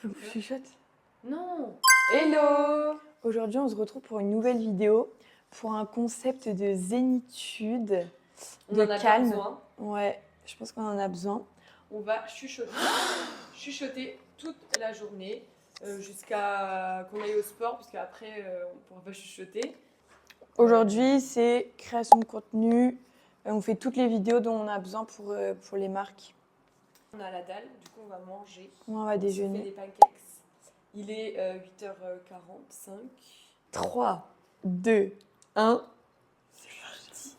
Faut que je chuchote. Non. Hello! Aujourd'hui, on se retrouve pour une nouvelle vidéo pour un concept de zénitude, On de en a calme. besoin. Ouais, je pense qu'on en a besoin. On va chuchoter. Chuchoter toute la journée jusqu'à qu'on aille au sport, parce qu'après, on ne pourra pas chuchoter. Aujourd'hui, c'est création de contenu. On fait toutes les vidéos dont on a besoin pour les marques. On a la dalle, du coup, on va manger. On va On s'est fait déjeuner. des pancakes. Il est 8h45. 3, 2, 1. C'est parti.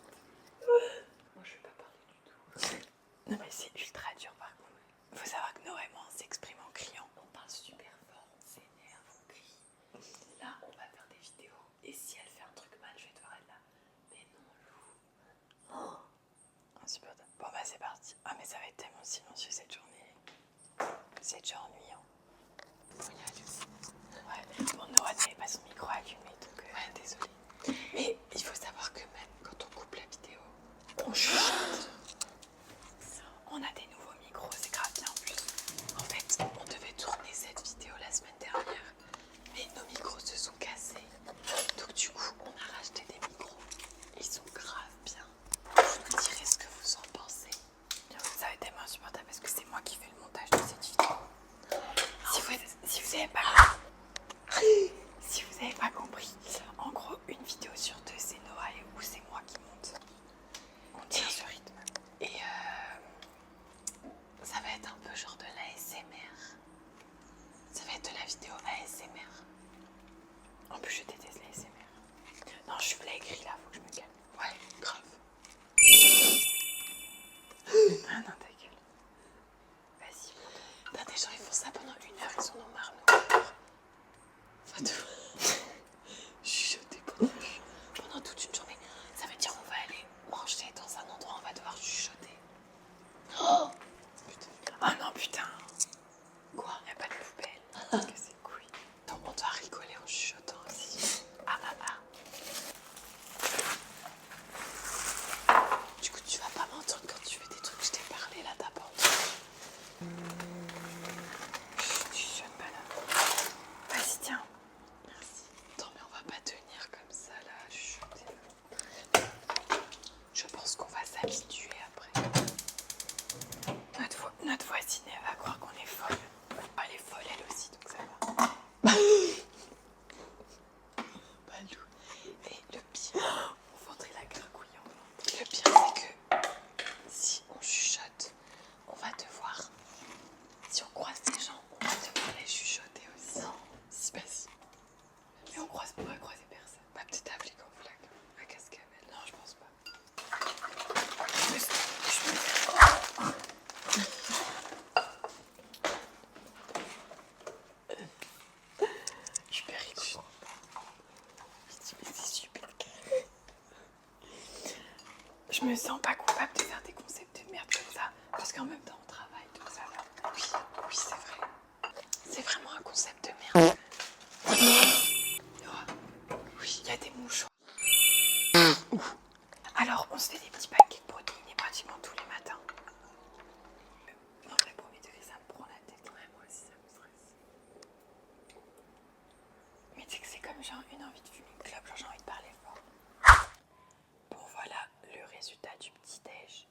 Moi, je ne vais pas parler du tout. Non, mais c'est ultra dur par contre. Il faut savoir que Nora et moi, on s'exprime en criant. On parle super fort, on s'énerve, on crie. Là, on va faire des vidéos. Et si elle fait un truc mal, je vais devoir être là. Mais non, Lou. Insupportable. Bon, bah, c'est parti. Ah, mais ça va être tellement silencieux cette journée. C'est déjà ennuyant. Faut y aller aussi. Ouais. Bon, Nora n'avait pas son micro allumé, donc Ouais, désolée. Mais il faut savoir que même quand on coupe la vidéo, on chuchote. On a des nouveaux micros, c'est grave bien en plus. En fait, on devait tourner cette vidéo la semaine dernière, mais nos micros se sont cassés. Donc du coup, on a racheté des micros. Ils sont grave bien. Vous nous direz ce que vous en pensez. Ça va être tellement insupportable parce que c'est moi qui fais le montage de cette vidéo. Si vous n'avez pas compris, en gros, une vidéo sur deux, c'est Noah ou c'est moi qui monte. On tient ce rythme. Et ça va être un peu genre de l'ASMR. Ça va être de la vidéo ASMR. En plus, je déteste les ASMR. Non, je suis écrit là, faut que je me calme. Ouais, grave. Ah non, ta gueule. Vas-y. T'as des gens, ils font ça pendant 1 heure, ils en ont marre, nous. Enfin, chuchoter pendant toute une journée. Ça veut dire on va aller manger dans un endroit, on va devoir chuchoter. Oh putain. Ah non, putain. Quoi? Y a pas de poubelle. Que c'est couille. Donc on doit rigoler en chuchotant aussi. Ah ah ah. Du coup, tu vas pas m'entendre quand tu fais des trucs. Je t'ai parlé là, t'as pas entendu. Tu chuchotes pas là. Vas-y, tiens. Merci. Non mais on va pas tenir comme ça là, à chuchoter. Je pense qu'on va s'habituer après. Notre voisine, elle va croire qu'on est folle. Elle est folle elle aussi, donc ça va. Balou. Et le pire, On vendrait la gargouille en blanc. le pire c'est que si on chuchote, on va devoir, si on croise des gens, on va devoir les chuchoter aussi. Non. Si, bah si. Mais on pourrait croiser personne. Bah peut-être applique en flag à Cascabel. Non, je pense pas. Je me suis péricule. C'est super. Je me sens pas coupable de faire des concepts de merde comme ça. Parce qu'en même temps, on travaille, donc ça va. Oui, oui c'est vrai. C'est vraiment un concept de merde. Oui, il y a des mouches. Alors, on se fait des petits paquets de protéines pratiquement tous les matins. Non, mais premier degré, ça me prend la tête. Ouais, moi aussi ça me stresse. Mais tu sais que c'est comme genre une envie de fumer une clope, genre j'ai envie de parler fort. Bon, voilà le résultat du petit déj.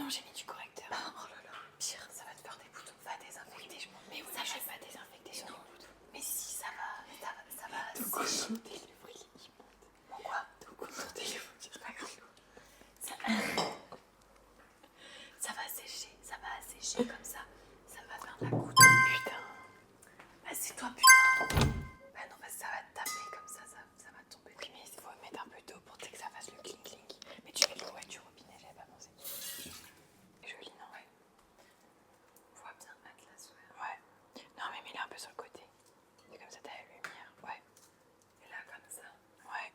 non, j'ai mis du correcteur. Oh là là, pire, ça va te faire des boutons. Va désinfecter, je pense. Mais oui, ça je vais pas désinfecter sur les boutons. Mais si, ça va sécher. Ton téléphone, il monte. Pourquoi? Ton téléphone, c'est pas grave. Ça va sécher comme ça. Ça va faire de la goutte. Putain. Bah c'est toi, putain. Bah non, bah ça va te taper comme ça va tomber. Oui, mais il faut mettre un peu d'eau pour que ça fasse le clink-clink. Mais tu mets de l'eau du robinet, j'avais pas pensé. C'est joli, non? Ouais. On voit bien Atlas, ouais. Non, mais mets-le un peu sur le côté. C'est comme ça, t'as la lumière. Ouais. Et là, comme ça. Ouais.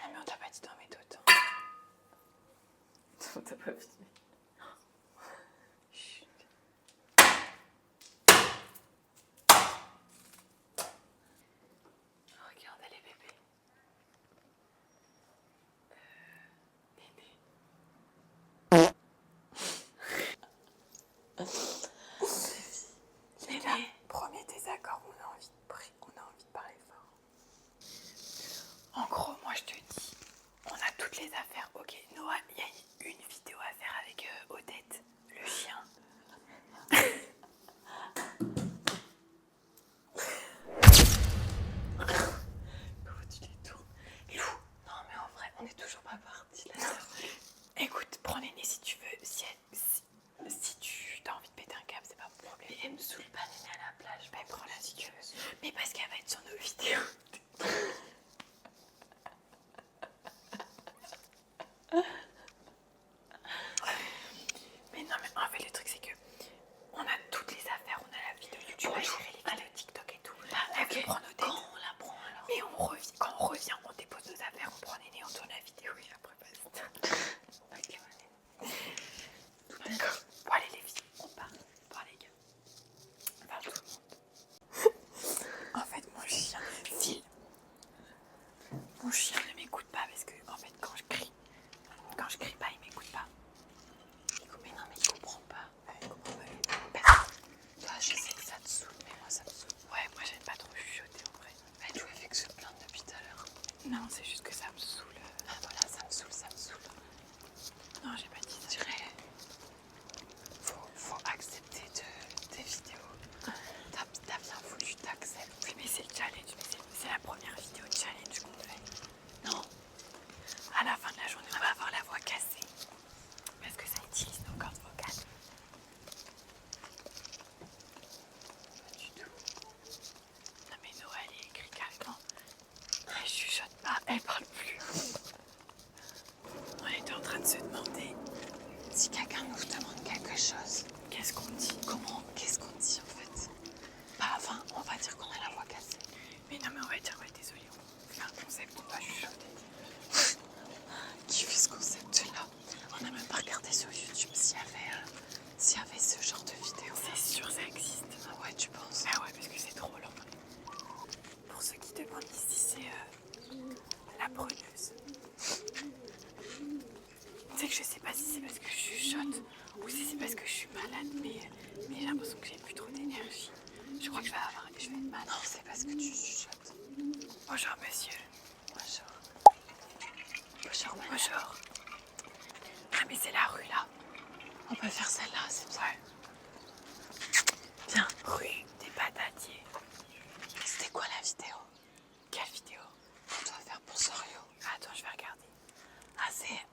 Non, mais on t'a pas dit d'en mettre autant. On t'a pas filmé. Chut. Regardez les bébés. Mais là, premier désaccord, on a envie de parler fort. En gros, moi je te dis, on a toutes les affaires. Ok, Noah, il y a une vidéo à faire avec Odette, le chien. Pourquoi tu les tournes? Lou, non mais en vrai, on est toujours pas parti là. Écoute, prends Néné si tu veux. Si tu as envie de péter un câble, c'est pas mon problème. Mais elle me saoule pas Néné à la plage. Bah prends-la si tu veux. Mais parce qu'elle va être sur nos vidéos. Mais non, mais en fait, le truc c'est que on a toutes les affaires, on a la vidéo YouTube, on a géré les vidéos TikTok et tout. Elle veut prendre nos têtes. Quand on la prend alors? Mais quand on revient, on dépose nos affaires, on prend Néné, on tourne la vidéo et après basta. Ok, d'accord. Bon allez les filles, on part. Bon les gars. Enfin tout le monde. En fait mon chien file. Mon chien ne m'écoute pas parce que en fait quand je crie pas il m'écoute pas. Mais non mais il comprend pas. Il comprend pas. Toi je sais que ça te saoule mais moi ça me saoule. Ouais moi j'aime pas trop chuchoter en vrai. Bah tu fait que je te plains depuis tout à l'heure. Non c'est juste que ça me saoule. Ah voilà ça me saoule. Non j'ai pas dit ça. Je dirais faut accepter tes vidéos. T'as bien voulu t'accepter. Oui mais c'est le challenge, c'est la première vidéo de challenge qu'on fait. Non. À la fin de la journée on va avoir la voix cassée. Parce que ça utilise nos cordes vocales. Pas du tout. Non mais Noël elle écrit carrément. Elle chuchote pas, elle parle plus. On était en train de se demander si quelqu'un nous demande quelque chose. Qu'est-ce qu'on dit? Qu'est-ce qu'on dit en fait? Bah enfin, on va dire qu'on a la voix cassée. Mais non mais on va dire ouais désolé, on fait un concept, on va chuchoter. Qui fait ce concept là? On n'a même pas regardé sur YouTube s'il y avait ce genre de vidéo. C'est sûr ça existe. Ah ouais tu penses? Ah ouais parce que c'est trop lent. Pour ceux qui demandent ici c'est la preneuse. Tu sais que je sais pas si c'est parce que je chuchote ou si c'est parce que je suis malade, mais j'ai l'impression que j'ai plus trop d'énergie. Je crois que je vais être malade. Non, c'est parce que tu chuchotes. Bonjour monsieur. Bonjour. Bonjour madame. Bonjour. Ah mais c'est la rue là. On peut faire celle-là, c'est bien. Ouais. Viens, rue des Patatiers. C'était quoi la vidéo? Quelle vidéo? On doit faire pour Sorio. Attends, je vais regarder. Ah, c'est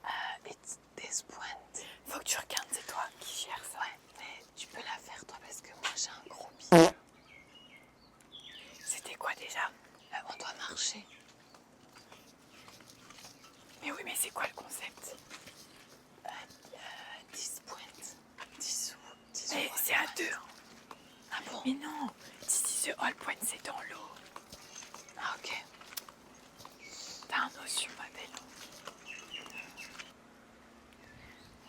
It's This Point. Faut que tu regardes, c'est toi qui gères ça. Ouais, mais tu peux la faire toi parce que moi j'ai un gros bisou. C'était quoi déjà? On doit marcher. Mais oui, mais c'est quoi le concept? 10 points. 10 ou 10 mais c'est à 2. Ah bon? Mais non, this is the all point, c'est dans l'eau. Ah ok. T'as un os sur ma belle.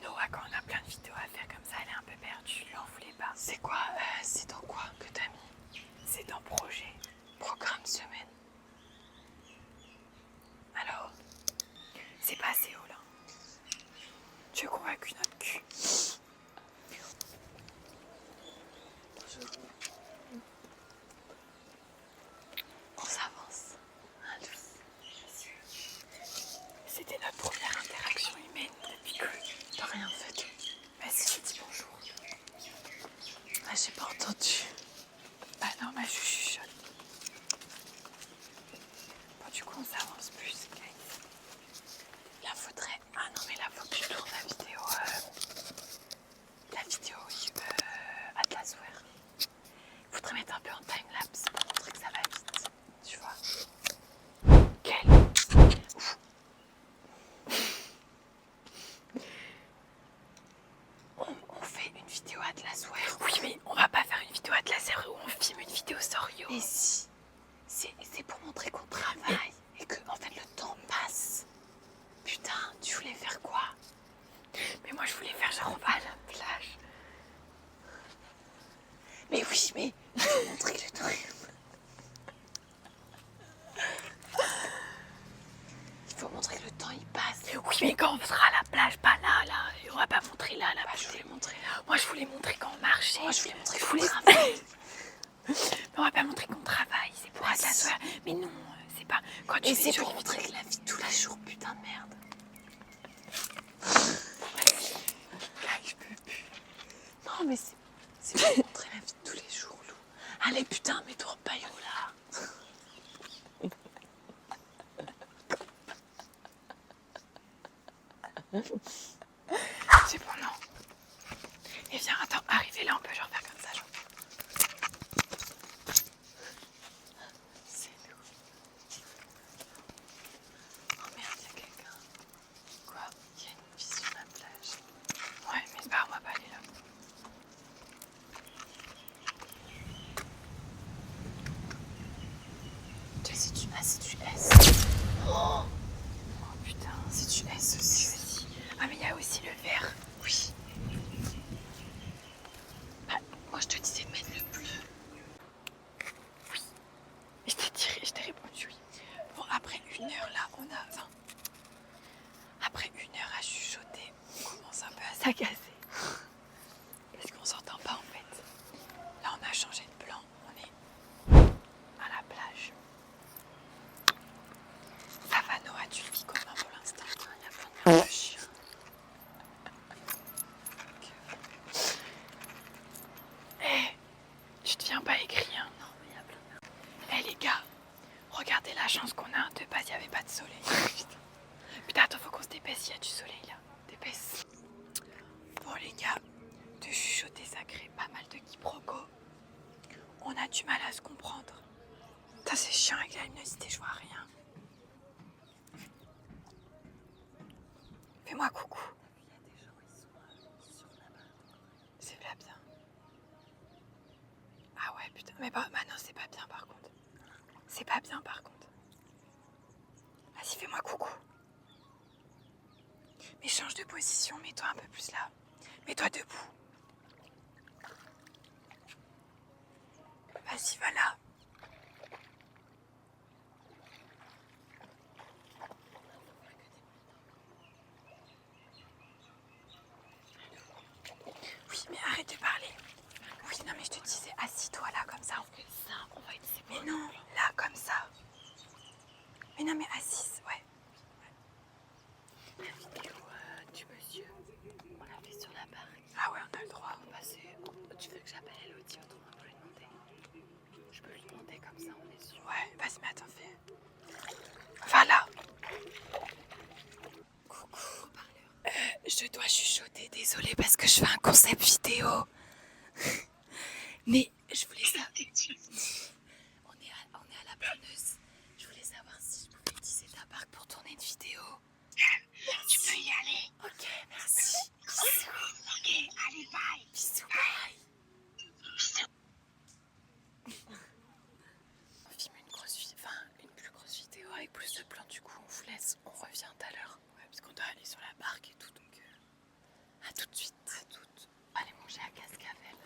Noah, quand on a plein de vidéos à faire comme ça, elle est un peu perdue, lui en voulait pas. C'est quoi? C'est dans quoi que t'as mis? C'est dans projet. Programme semaine. Alors? C'est pas assez haut là. Tu es convaincu notre cul? On s'avance. C'était notre première interaction humaine depuis que t'as rien fait. Ah, j'ai pas entendu. Bah non, mais je chuchote. Bon, du coup, on s'avance plus, guys. Là, faudrait... Ah non, mais là, faut que je tourne la vidéo... Atlaswear. Faudrait mettre un peu en time-lapse pour montrer que ça va vite. Tu vois. Quel On fait une vidéo Atlaswear. Oui, mais on va pas faire une vidéo Atlaswear où on filme une vidéo Sorio. Mais si, c'est pour montrer qu'on travaille et que en fait le temps passe. Putain, tu voulais faire quoi? Mais moi, je voulais faire genre on va à la plage. Mais oui, mais il faut montrer que le temps... Il faut montrer que le temps il passe. Oui, mais quand on sera à la plage, pas là. On va pas montrer là, Bah, je voulais montrer là. Moi, je voulais montrer quand on marchait. Moi, je voulais montrer qu'on travaille. Mais on va pas montrer qu'on travaille, c'est pour Atlaswear. Mais non, c'est pas... Quand tu Et fais c'est des pour choses- montrer que la vie de tous les jours, putain de merde. Je peux plus. Non, mais c'est pour montrer la vie de tous les jours, Lou. Allez, putain, mets-toi en paillot là. C'est bon, non. Et viens, attends, arrivez là, on peut genre faire comme ça, genre. C'est Lou. Oh merde, il y a quelqu'un. Quoi? Il y a une fille sur la plage. Ouais, mais c'est pas grave, on va pas aller là. Tu sais, c'est du A, c'est du S. Oh putain, C'est du S aussi. Ah, mais il y a aussi le vert. Oui. Bah, moi, je te disais de mettre le bleu. Je t'ai répondu oui. Bon, après 1 heure là, on a 20. Après 1 heure à chuchoter, on commence un peu à s'agacer. Parce qu'on s'entend pas en fait. Là, on a changé de plan. On est à la plage. Ça va, Noah, tu le vis comment pour l'instant? Il y a plein de chiens. Tu deviens pas écrit, hein? Non, mais il y a plein de... Eh les gars, regardez la chance qu'on a. De base, il n'y avait pas de soleil. Putain, attends, faut qu'on se dépêche, il y a du soleil là. Dépêche. Bon les gars, de chuchoter, ça crée pas mal de quiproquos. On a du mal à se comprendre. Putain, c'est chiant avec la luminosité, je vois rien. Fais-moi coucou. Il y a des gens, ils sont sur la barre. C'est là bien. Ah ouais, putain. Mais bah non, c'est pas bien par contre. C'est pas bien par contre. Vas-y, fais-moi coucou. Mais change de position, mets-toi un peu plus là. Mets-toi debout. Vas-y, va là. Oui, mais arrête de parler. Oui, non, mais je te disais, assis-toi là, comme ça. Ça, on va être séparés. Mais non, là, comme ça. Mais non, mais assise, ouais. La vidéo du monsieur, on l'a fait sur la barque. Ah ouais, on a le droit. Tu veux que j'appelle Elodie autrement pour lui demander? Je peux lui demander comme ça, on est sûr. Ouais, vas-y, mais attends, fais. Va là. Coucou. Je dois chuchoter, désolée, parce que je fais un concept vidéo. Mais je voulais ça. On est à la planeuse. Je voulais savoir si je pouvais utiliser ta barque pour tourner une vidéo. Tu peux y aller. Ok, merci. Bisous. Ok, allez, bye. Bisous, bye. On filme une plus grosse vidéo avec plus de plans. Du coup, on vous laisse. On revient tout à l'heure. Ouais, parce qu'on doit aller sur la barque et tout. Donc, à tout de suite. À toutes. Allez manger à Cascavel.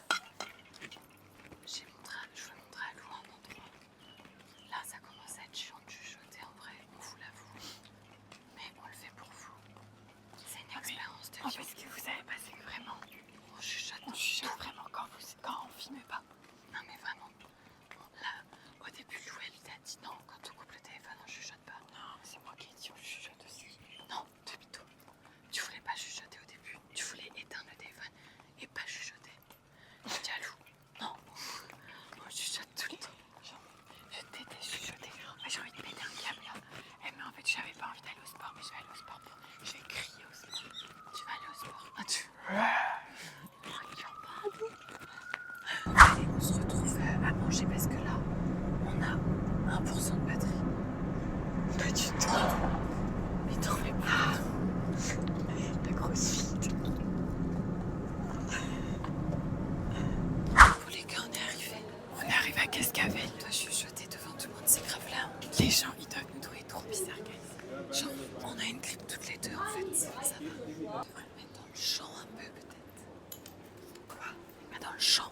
le champ.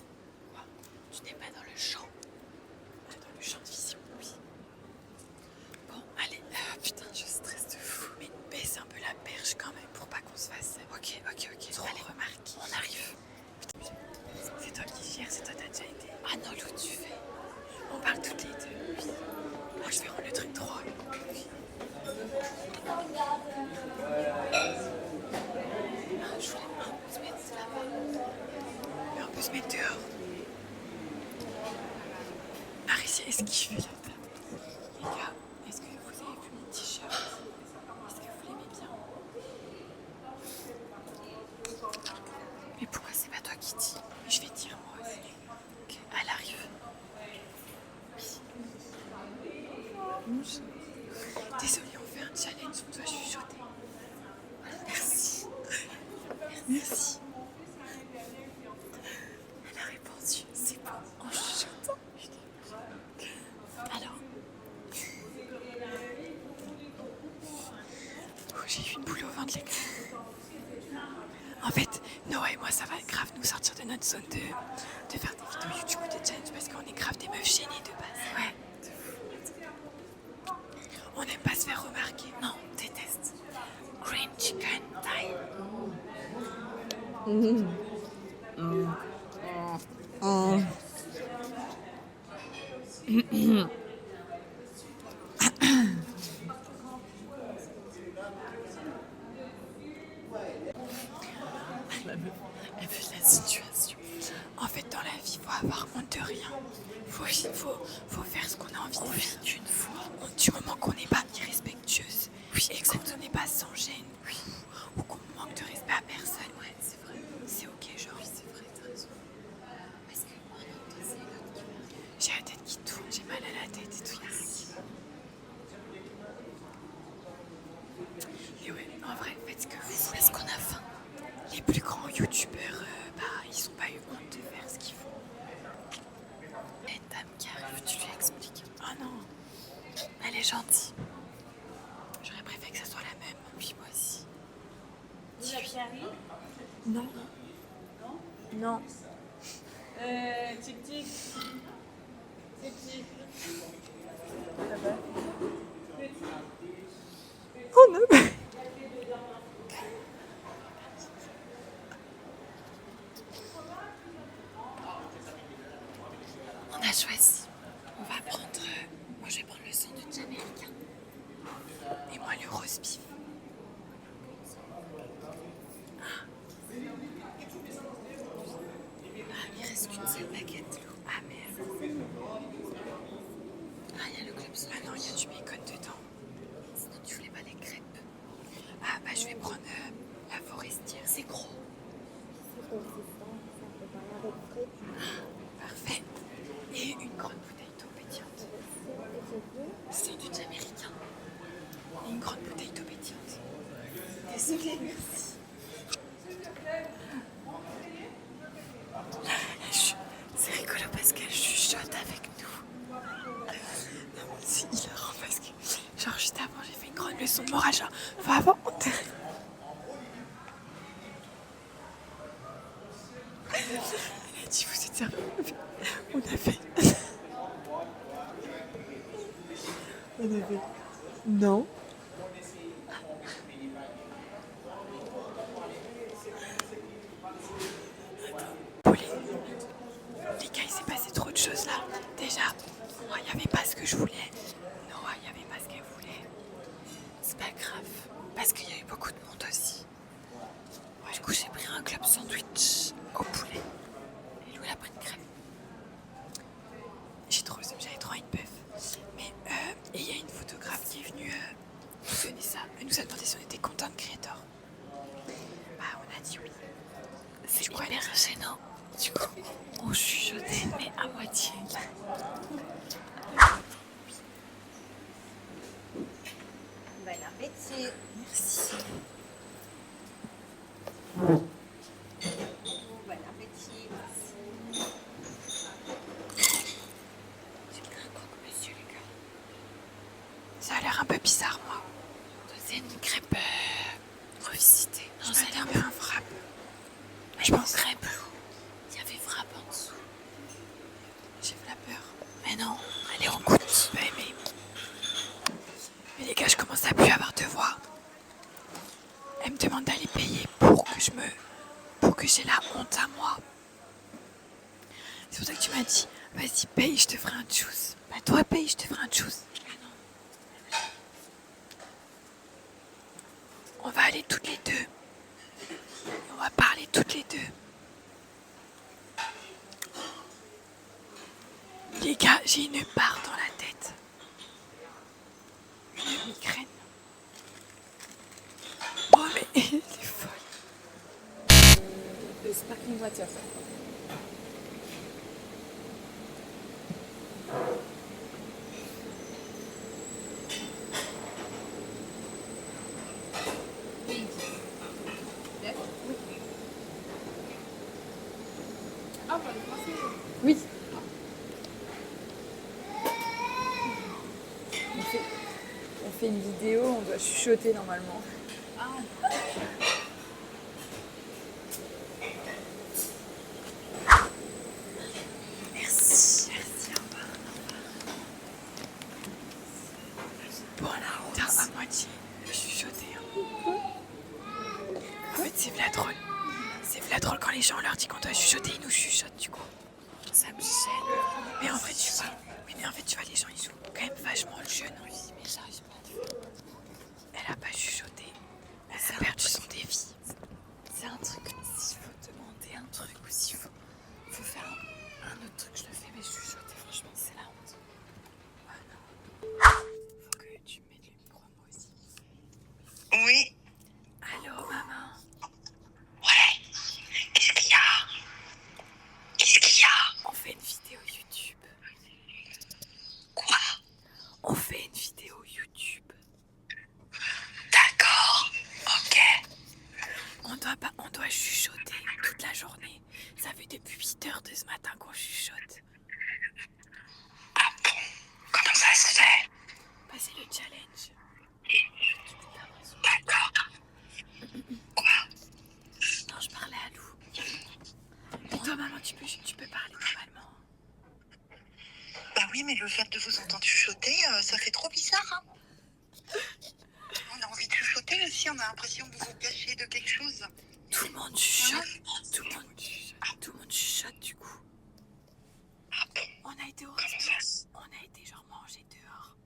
Quoi? Tu n'es pas dans le champ? Dans le champ de vision, oui. Bon, allez. Putain, je stresse de fou. Mais baisse un peu la perche quand même pour pas qu'on se fasse Ok. trop Allez, remarquer. on arrive. C'est toi qui gères, c'est toi t'as déjà été. Ah non, Lou, tu fais. On parle toutes les deux. Oui. Moi je vais rendre le truc droit. Oui. Je voulais un peu se mettre là-bas. Mais on peut se mettre dehors. Maricia, est-ce qu'il fait là-bas? Les gars, est-ce que vous avez vu mon t-shirt? Est-ce que vous l'aimez bien? Mais pourquoi c'est pas toi qui dis? Je vais dire moi aussi. Ok, elle arrive. Désolée, on fait un challenge, on doit chuchoter. Merci. Merci. Elle a répondu. C'est bon, en chuchotant. Alors, Oh, j'ai eu une boule au ventre, les gars. En fait, Noah et moi, ça va grave nous sortir de notre zone de faire des vidéos YouTube ou des challenges parce qu'on est grave des meufs gênées de base. ouais. On n'aime pas se faire remarquer. Non, déteste. Green chicken thigh. Elle veut la situation. En fait, dans la vie, faut avoir honte de rien. Faut faire ce qu'on a envie de faire. D'une fois. Du moment qu'on n'est pas irrespectueuse. Oui, et qu'on n'est pas sans gêne. Oui. Ou qu'on manque de respect à personne. Ouais, c'est vrai. C'est ok, genre. Oui, c'est vrai, t'as raison. Parce que, oh non, toi, c'est l'autre qui va. J'ai la tête qui tourne, j'ai mal à la tête et tout. Et ouais, en vrai, faites ce que vous voulez. Parce qu'on a faim. Les plus grands youtubeurs, ils ont pas eu honte de faire ce qu'ils font. Et dame qui arrive, tu lui expliques. Ah non, Elle est gentille. j'aurais préféré que ça soit la même. Oui, moi aussi. Non. Non. Tic tic. Tic tic. Oh non. On a choisi. On va prendre. Moi, je vais prendre le sandwich américain. Et moi, le roast beef. Ah, il reste qu'une seule baguette, Lou. Ah merde. Ah, il y a le club sandwich. Ah non, il y a du bacon dedans. Sinon, tu voulais pas les crêpes. Ah bah je vais prendre la forestière. C'est gros. Parfait. Et une grande bouteille d'eau pétillante. Sandwich américain. Et une grande bouteille d'eau pétillante. Désolée, merci. C'est rigolo parce qu'elle chuchote avec nous. C'est hilarant parce que genre juste avant j'ai fait une grande leçon de morale genre faut avoir honte. Elle a dit vous êtes sérieux? On a fait. Non. Pauline, les gars, il s'est passé trop de choses là. Déjà, moi, il n'y avait pas ce que je voulais. Noah, il n'y avait pas ce qu'elle voulait. C'est pas grave. Parce qu'il y a eu beaucoup de monde aussi. Du coup, j'ai pris un club sandwich au poulet. Et Lou, elle a pris une crêpe. J'avais trop une bœuf. Mais et il y a une photographe qui est venue nous donner ça. Elle nous a demandé si on était content de Creator. Bah, on a dit oui. C'est hyper gênant. Du coup, on chuchotait, mais à moitié. Bon appétit. Merci. Bon appétit. J'ai pris un croque-monsieur, les gars. Ça a l'air un peu bizarre, moi. C'est une crêpe revisitée. Je m'attendais à un frappe. Je pense crêpe. Il y avait frappe en j'ai la honte à moi. C'est pour ça que tu m'as dit, vas-y, paye, je te ferai un juice. Bah, toi, paye, je te ferai un juice. On va aller toutes les deux. On va parler toutes les deux. Les gars, j'ai une barre dans la tête. Une migraine. Oh mais elle est folle. Le sparkling water. Ah, bah, oui. On fait une vidéo, on doit chuchoter normalement. Merci, au revoir. Bon là, t'as à moitié chuchoté. En fait, c'est v'là drôle. C'est v'là drôle quand les gens leur disent qu'on doit chuchoter, ils nous chuchotent du coup. Ça me gêne. Mais en fait, tu vois, les gens ils jouent quand même vachement le jeu, non? Mais j'arrive pas à le faire. Elle a pas chuchoté. Elle a perdu son défi. C'est un truc, s'il faut demander un truc ou s'il faut faire un autre truc, je le fais, mais chuchoter, franchement, c'est la honte. Ah non. Faut que tu mettes le micro à moi aussi. Oui. Allô, maman? Ouais. Qu'est-ce qu'il y a? Qu'est-ce qu'il y a? On fait une vidéo YouTube. Quoi? On fait une vidéo YouTube. D'accord. Ok. On doit chuchoter toute la journée. Ça fait depuis 8 heures de ce matin qu'on chuchote. Ah bon? Comment ça se fait? Bah, c'est le challenge. D'accord. Quoi? Non, je parlais à Lou. Et toi, maman, tu peux parler normalement. Bah oui, mais le fait de vous entendre chuchoter, ça fait trop bizarre, hein? On a envie de chuchoter aussi, on a l'impression que vous vous cachez de quelque chose. Tout le monde chuchote. Tout le monde chuchote du coup. Ah bon? On a été au Comment restaurant. ça? On a été genre manger dehors.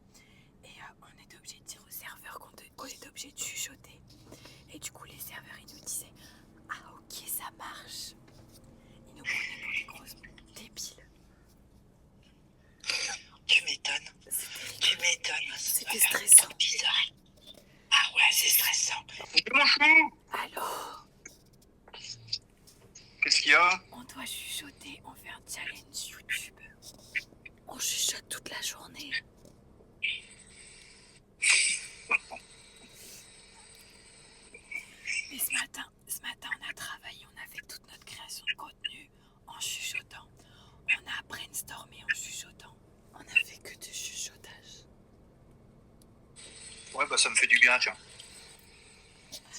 Et on était obligé de dire aux serveurs qu'on était obligé de chuchoter. Et du coup, les serveurs, ils nous disaient « Ah ok, ça marche ». Ils nous prenaient pour des grosses débiles. Tu m'étonnes. Tu m'étonnes. C'était stressant. Bizarre. Ah ouais, c'est stressant. Mon chou! Allô? Qu'est-ce qu'il y a? On doit chuchoter, on fait un challenge YouTube. On chuchote toute la journée. Mais ce matin, on a travaillé, on a fait toute notre création de contenu en chuchotant. On a brainstormé en chuchotant. On a fait que du chuchotage. Ouais, bah ça me fait du bien, tiens.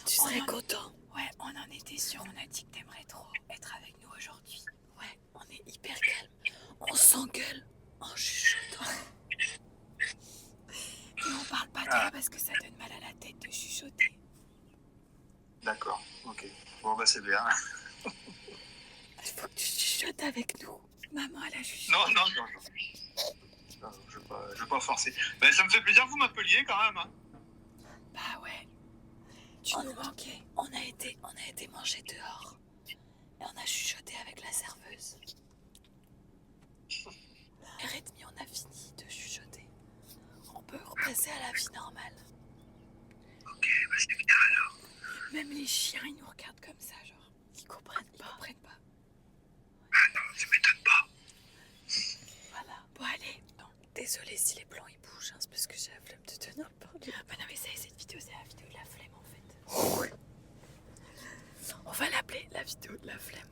Tu serais content? Ouais, on en était sûr, on a dit que t'aimerais trop être avec nous aujourd'hui. Ouais, on est hyper calme. On s'engueule en chuchotant. Et on parle pas trop parce que ça donne mal à la tête de chuchoter. D'accord, ok. Bon, bah c'est bien. Il faut que tu chuchotes avec nous. Maman, elle a chuchoté. Non. Non, je vais pas forcer. Ben, ça me fait plaisir que vous m'appeliez quand même. Hein. Bah ouais. Tu nous manquais. On a été manger dehors. Et on a chuchoté avec la serveuse. R30, on a fini de chuchoter. On peut repasser à la vie normale. Ok, bah c'est bien alors. Même les chiens, ils nous regardent comme ça, genre. Ils comprennent pas. Ah non, ça m'étonne pas. Voilà. Bon, allez. Non, désolée si les plans ils bougent, hein, c'est parce que j'ai la flemme de tenir parler. Bah non, mais ça y est, cette vidéo, c'est la vidéo de la flemme en fait. Ouais. On va l'appeler la vidéo de la flemme.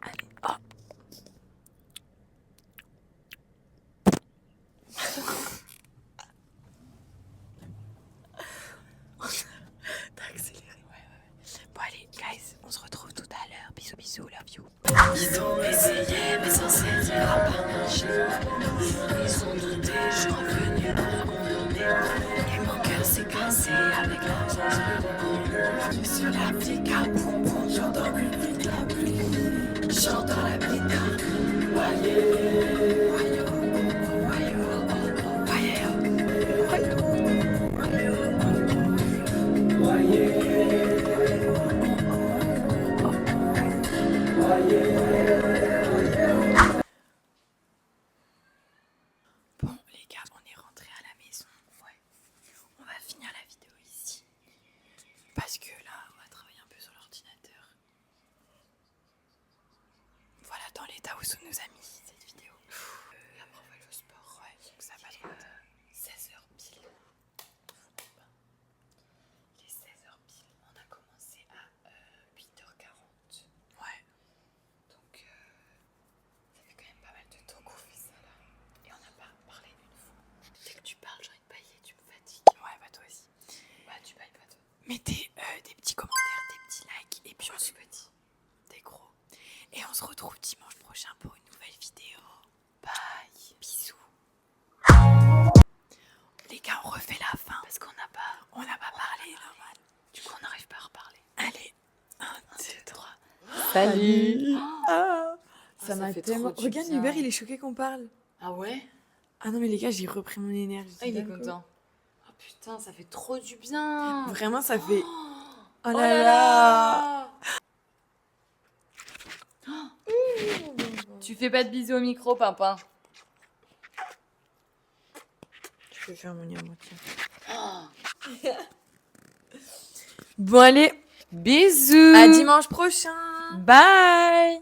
Allez, oh. T'as accéléré. Ouais. Bon, allez, guys, on se retrouve tout à l'heure. Bisous, bisous, love you. Ils ont essayé, mais sans servir à pas marcher. Ils ont douté, je suis revenu pour condamner. Et mon cœur s'est cassé avec la chance de sur l'Africa, boum boum, j'entends une pluie de la pluie. J'entends la brita, waye, waye, waye, bon les gars, on est rentré à la maison. Ouais. On va finir la vidéo ici. Parce que là, on va travailler un peu sur l'ordinateur. Voilà dans l'état où ça nous a mis cette vidéo. La prof elle au sport, ouais, donc ça va être 16h pile. Il est 16h pile. On a commencé à 8h40. Ouais. Donc ça fait quand même pas mal de temps qu'on fait ça là. Et on n'a pas parlé une fois. Dès que tu parles, j'ai envie de bailler, tu me fatigues. Ouais, bah toi aussi. Bah tu bailles pas toi. Mettez des petits commentaires, des petits likes et puis on se dit des gros. Et on se retrouve dimanche prochain pour une nouvelle vidéo. Bye. Bisous. Les gars, on refait la fin. Parce qu'on n'a pas parlé normal. Du coup, on n'arrive pas à reparler. Allez. 1, 2, 3. Salut. Ah, ça ça m'a fait tellement... trop du Regarde, bien. Hubert, il est choqué qu'on parle. Ah ouais? Ah non, mais les gars, j'ai repris mon énergie. Ah, il est d'un coup. content. Oh putain, ça fait trop du bien. Vraiment, ça fait... Oh Oh là là. Tu fais pas de bisous au micro, Pimpin. Je peux faire mon lien à moitié. Bon, allez. Bisous. À dimanche prochain. Bye.